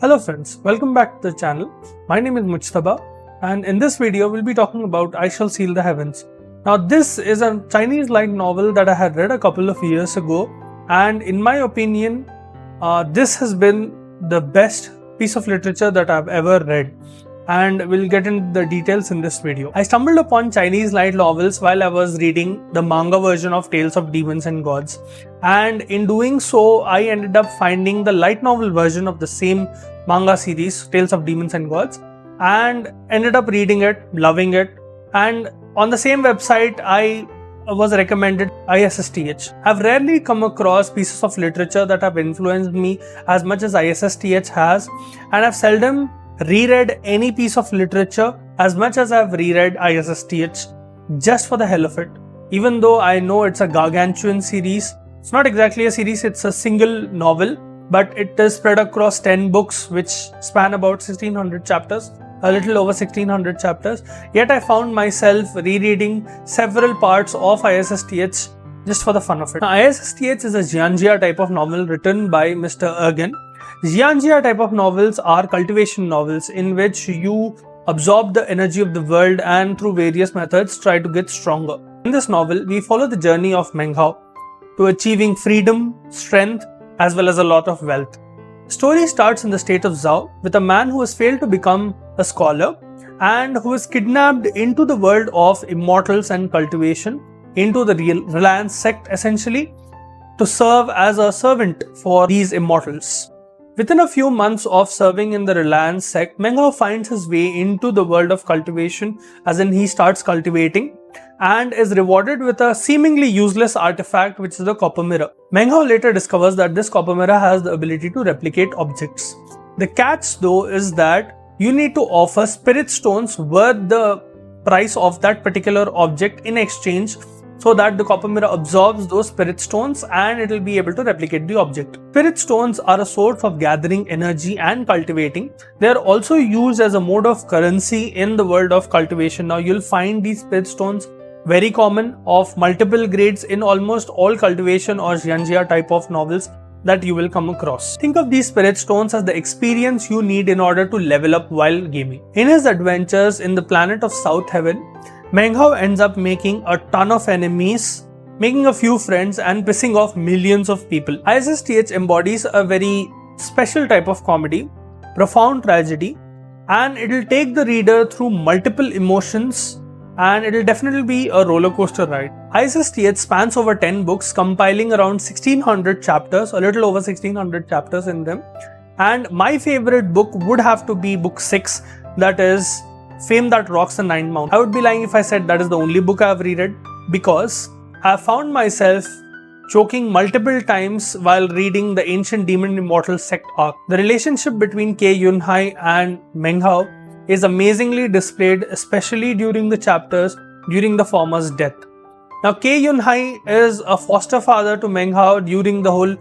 Hello friends, welcome back to the channel. My name is Mujtaba and in this video we'll be talking about I Shall Seal the Heavens. Now this is a Chinese light novel that I had read a couple of years ago, and in my opinion this has been the best piece of literature that I've ever read, and we'll get into the details in this video. I stumbled upon Chinese light novels while I was reading the manga version of Tales of Demons and Gods, and in doing so I ended up finding the light novel version of the same manga series, Tales of Demons and Gods, and ended up reading it, loving it. And on the same website I was recommended ISSTH. I've rarely come across pieces of literature that have influenced me as much as ISSTH has, and I've seldom reread any piece of literature as much as I've reread ISSTH just for the hell of it. Even though I know it's a gargantuan series, it's not exactly a series, it's a single novel, but it is spread across 10 books which span about 1600 chapters, a little over 1600 chapters. Yet I found myself rereading several parts of ISSTH just for the fun of it. Now, ISSTH is a Xianjia type of novel written by Mr. Ergen. Xianjia type of novels are cultivation novels in which you absorb the energy of the world and through various methods try to get stronger. In this novel, we follow the journey of Meng Hao to achieving freedom, strength, as well as a lot of wealth. The story starts in the state of Zhao with a man who has failed to become a scholar and who is kidnapped into the world of immortals and cultivation, into the Reliance sect essentially, to serve as a servant for these immortals. Within a few months of serving in the Reliance sect, Meng Hao finds his way into the world of cultivation, as in he starts cultivating, and is rewarded with a seemingly useless artifact which is the copper mirror. Meng Hao later discovers that this copper mirror has the ability to replicate objects. The catch though is that you need to offer spirit stones worth the price of that particular object in exchange, so that the copper mirror absorbs those spirit stones and it will be able to replicate the object. Spirit stones are a source of gathering energy and cultivating. They are also used as a mode of currency in the world of cultivation. Now you'll find these spirit stones very common, of multiple grades, in almost all cultivation or Xianjia type of novels that you will come across. Think of these spirit stones as the experience you need in order to level up while gaming. In his adventures in the planet of South Heaven, Meng Hao ends up making a ton of enemies, making a few friends, and pissing off millions of people. ISSTH embodies a very special type of comedy, profound tragedy, and it will take the reader through multiple emotions, and it will definitely be a roller coaster ride. ISSTH spans over 10 books, compiling around 1600 chapters, a little over 1600 chapters in them. And my favorite book would have to be book 6, that is Fame That Rocks the Ninth Mountain. I would be lying if I said that is the only book I have reread, because I have found myself choking multiple times while reading the Ancient Demon Immortal Sect arc. The relationship between Ke Yunhai and Meng Hao is amazingly displayed, especially during the chapters during the former's death. Now, Ke Yunhai is a foster father to Meng Hao during the whole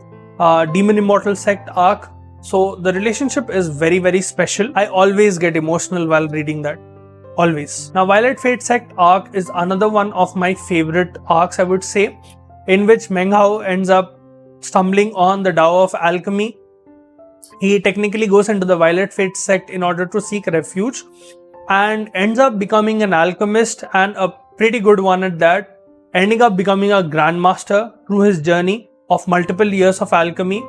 Demon Immortal Sect arc, so the relationship is very, very special. I always get emotional while reading that. Always. Now, Violet Fate Sect arc is another one of my favorite arcs, I would say, in which Meng Hao ends up stumbling on the Tao of Alchemy. He technically goes into the Violet Fate Sect in order to seek refuge and ends up becoming an alchemist, and a pretty good one at that, ending up becoming a grandmaster through his journey of multiple years of alchemy,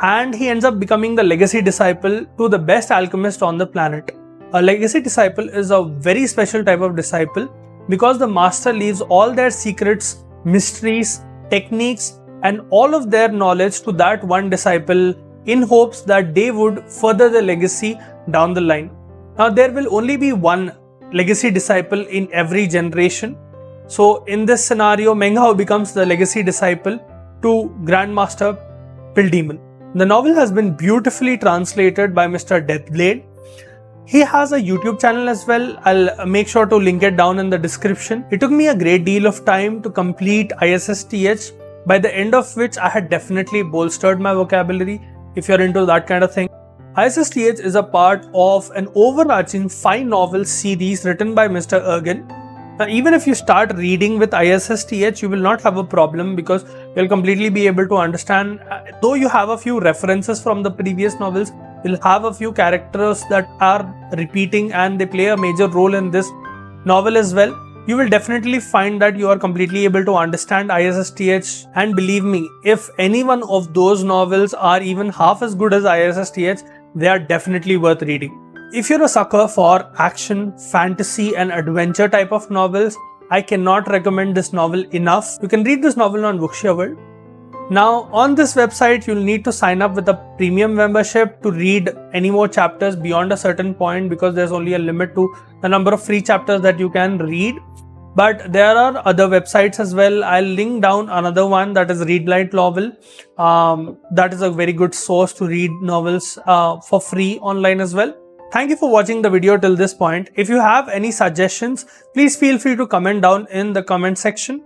and he ends up becoming the legacy disciple to the best alchemist on the planet. A legacy disciple is a very special type of disciple because the master leaves all their secrets, mysteries, techniques, and all of their knowledge to that one disciple in hopes that they would further the legacy down the line. Now, there will only be one legacy disciple in every generation. So, in this scenario, Meng Hao becomes the legacy disciple to Grandmaster Pildemon. The novel has been beautifully translated by Mr. Deathblade. He has a YouTube channel as well. I'll make sure to link it down in the description. It took me a great deal of time to complete ISSTH, by the end of which I had definitely bolstered my vocabulary, if you're into that kind of thing. ISSTH is a part of an overarching 5-novel series written by Mr. Ergen. Now, even if you start reading with ISSTH, you will not have a problem because You'll completely be able to understand, though you have a few references from the previous novels, you'll have a few characters that are repeating and they play a major role in this novel as well. You will definitely find that you are completely able to understand ISSTH, and believe me, if any one of those novels are even half as good as ISSTH, they are definitely worth reading. If you're a sucker for action, fantasy and adventure type of novels, I cannot recommend this novel enough. You can read this novel on Wuxia World. Now, on this website, you'll need to sign up with a premium membership to read any more chapters beyond a certain point, because there's only a limit to the number of free chapters that you can read. But there are other websites as well. I'll link down another one, that is Readlight Novel. That is a very good source to read novels for free online as well. Thank you for watching the video till this point. If you have any suggestions, please feel free to comment down in the comment section.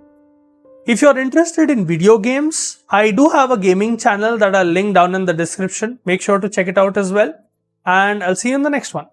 If you're interested in video games, I do have a gaming channel that I'll link down in the description. Make sure to check it out as well. And I'll see you in the next one.